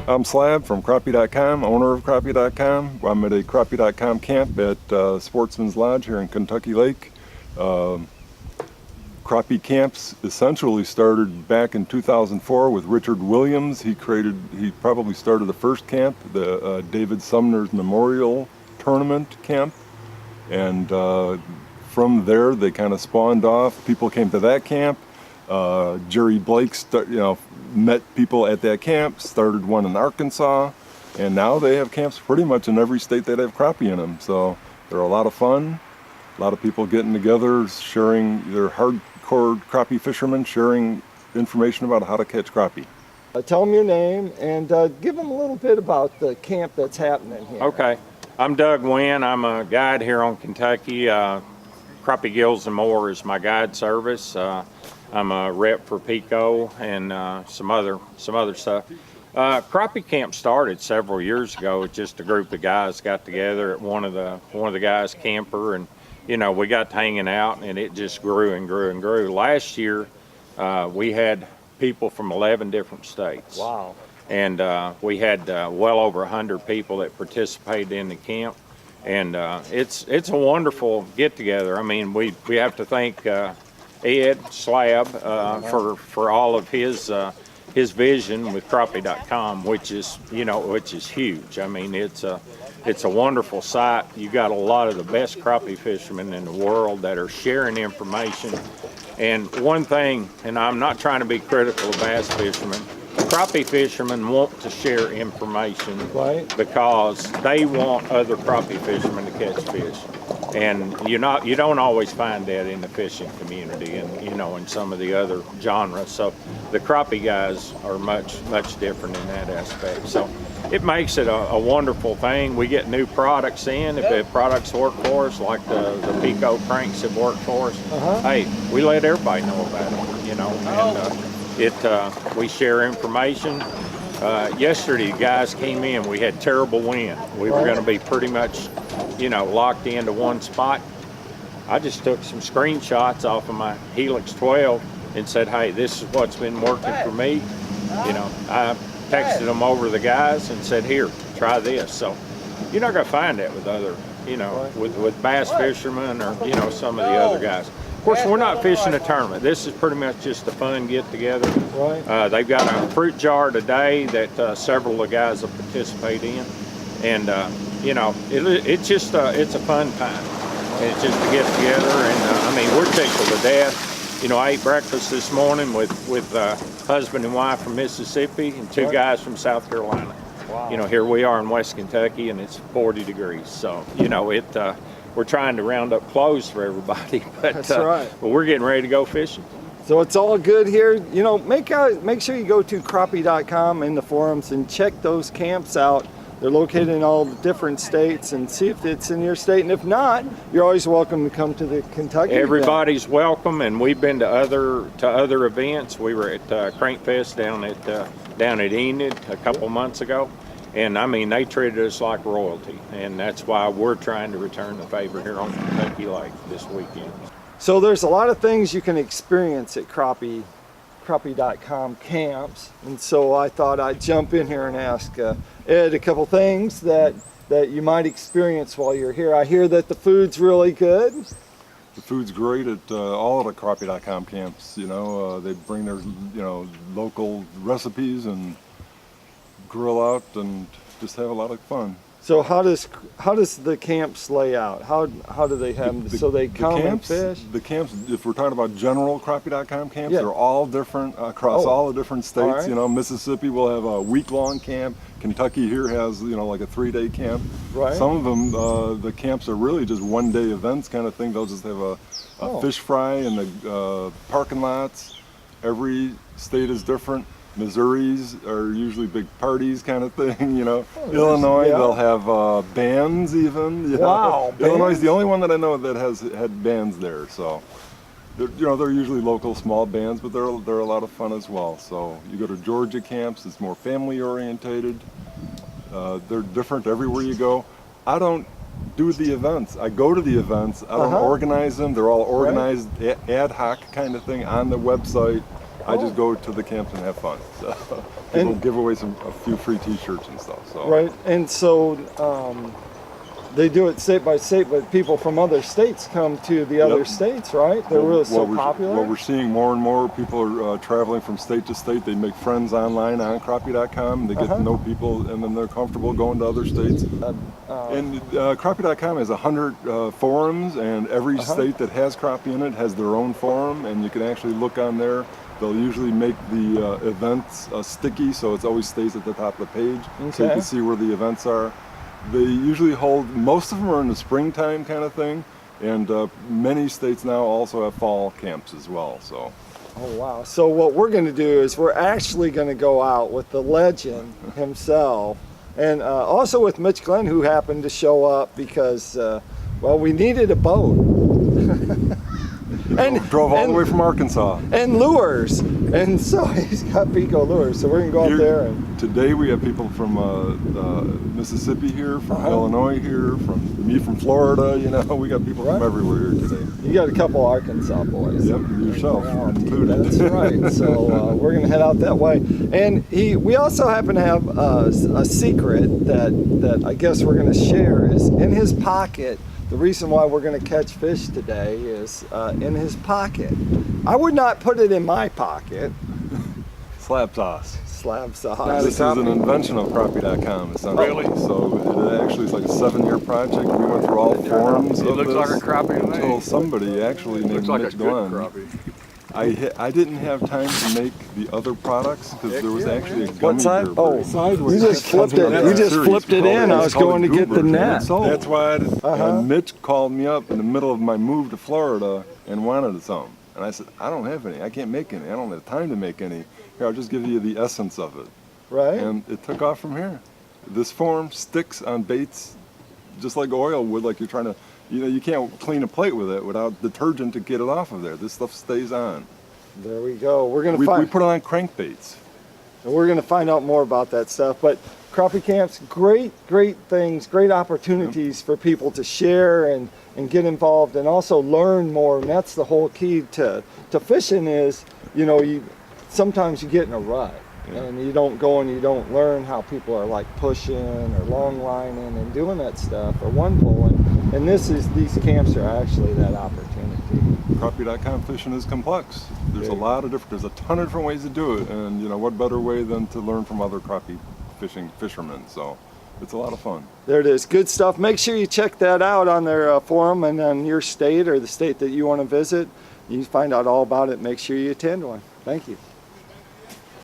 I'm Slab from Crappie.com, owner of Crappie.com. I'm at a Crappie.com camp at Sportsman's Lodge here in Kentucky Lake. Crappie Camps essentially started back in 2004 with Richard Williams. He probably started the first camp, the David Sumner's Memorial Tournament camp. And from there they kind of spawned off. People came to that camp. Jerry Blake met people at that camp, started one in Arkansas, and now they have camps pretty much in every state that have crappie in them. So they're a lot of fun. A lot of people getting together, sharing, their hardcore crappie fishermen, sharing information about how to catch crappie. Tell them your name and give them a little bit about the camp that's happening here. Okay, I'm Doug Wynn. I'm a guide here on Kentucky. Crappie Gills and More is my guide service. I'm a rep for Pico and some other stuff. Crappie Camp started several years ago. Just a group of guys got together at one of the guys' camper, and we got to hanging out, and it just grew and grew and grew. Last year we had people from 11 different states. Wow! And we had well over 100 people that participated in the camp, and it's a wonderful get together. I mean, we have to thank Ed Slab for all of his vision with Crappie.com, which is huge. I mean, it's a wonderful site. You got a lot of the best crappie fishermen in the world that are sharing information. And one thing, and I'm not trying to be critical of bass fishermen, crappie fishermen want to share information, right, because they want other crappie fishermen to catch fish. And you don't always find that in the fishing community, and in some of the other genres. So the crappie guys are much different in that aspect. So it makes it a wonderful thing. We get new products in. If the products work for us, like the Pico cranks have worked for us, hey, we let everybody know about it. And we share information. Yesterday, guys came in. We had terrible wind. We were going to be pretty much, locked into one spot. I just took some screenshots off of my Helix 12 and said, hey, this is what's been working for me. I texted them over to the guys and said, here, try this. So you're not going to find that with other, with bass fishermen or, some of the other guys. Of course, we're not fishing a tournament. This is pretty much just a fun get-together. Right. They've got a fruit jar today that several of the guys will participate in. And, it's a fun time. And it's just to get together. And, we're tickled to death. I ate breakfast this morning with husband and wife from Mississippi and two guys from South Carolina. Wow. Here we are in West Kentucky, and it's 40 degrees. So, we're trying to round up clothes for everybody, but that's right. But we're getting ready to go fishing. So it's all good here. Make sure you go to Crappie.com in the forums and check those camps out. They're located in all the different states, and see if it's in your state. And if not, you're always welcome to come to the Kentucky. Everybody's welcome, and we've been to other events. We were at Crank Fest down at Enid a couple months ago. And they treated us like royalty, and that's why we're trying to return the favor here on Kentucky Lake this weekend. So there's a lot of things you can experience at Crappie.com camps, and so I thought I'd jump in here and ask Ed a couple things that you might experience while you're here. I hear that the food's really good. The food's great at all of the Crappie.com camps. They bring their local recipes and grill out and just have a lot of fun. So how does the camps lay out? How do they have them? So they come and fish? The camps, if we're talking about general Crappie.com camps, they're all different across all the different states. Right. Mississippi will have a week-long camp. Kentucky here has like a 3-day camp. Right. Some of them, the camps are really just one-day events kind of thing. They'll just have a fish fry in the parking lots. Every state is different. Missouri's are usually big parties kind of thing, Illinois, they'll have bands even. Wow, Illinois is the only one that I know that has had bands there. So, they're usually local small bands, but they're a lot of fun as well. So you go to Georgia camps, it's more family orientated. They're different everywhere you go. I don't do the events. I go to the events. I don't organize them. They're all organized ad hoc kind of thing on the website. I just go to the camps and have fun. So people And- give away a few free T-shirts and stuff. So Right, and so they do it state by state, but people from other states come to the other Yep. states, right? They're really so popular. What we're seeing more and more, people are traveling from state to state. They make friends online on Crappie.com. They get to know people, and then they're comfortable going to other states. And Crappie.com has 100 forums, and every state that has crappie in it has their own forum, and you can actually look on there. They'll usually make the events sticky, so it always stays at the top of the page, so you Okay. can see where the events are. They usually hold, most of them are in the springtime kind of thing, and many states now also have fall camps as well. So, Oh wow! So what we're going to do is we're actually going to go out with the legend himself, and also with Mitch Glenn, who happened to show up because well, we needed a boat. drove all the way from Arkansas. And lures, and so he's got Pico lures. So we're gonna go out there and Today we have people from Mississippi here, from Illinois here, from me from Florida. You know, we got people from everywhere here today. you got a couple Arkansas boys. Yep, yourself included. That's right. So we're gonna head out that way, and we also happen to have a secret that I guess we're gonna share is in his pocket. The reason why we're going to catch fish today is in his pocket. I would not put it in my pocket. Slab sauce. Slab sauce. This is an invention of Crappie.com, essentially. Really? So it actually is like a 7-year project. We went through all forums It of looks this like a crappie to me. until somebody actually named Looks like a Mitch good Glenn. crappie. I didn't have time to make the other products because there was actually a gummy What side? beer Oh, version. you just flipped it. You just flipped it in. I was going to get the net. That's why and Mitch called me up in the middle of my move to Florida and wanted some. And I said, I don't have any. I can't make any. I don't have time to make any. Here, I'll just give you the essence of it. Right? And it took off from here. This form sticks on baits just like oil would, like you're trying to, you can't clean a plate with it without detergent to get it off of there. This stuff stays on. There we go. We're going to We find. put it on crankbaits. And we're going to find out more about that stuff. But Crappie Camps, great things, great opportunities for people to share and get involved and also learn more. And that's the whole key to fishing is, sometimes you get in a rut and you don't go and you don't learn how people are like pushing or long lining and doing that stuff or one pulling. And these camps are actually that opportunity. Crappie.com fishing is complex. There's there's a ton of different ways to do it, and what better way than to learn from other crappie fishermen. So it's a lot of fun. There it is, good stuff. Make sure you check that out on their forum and on your state or the state that you want to visit. You find out all about it. Make sure you attend one. Thank you.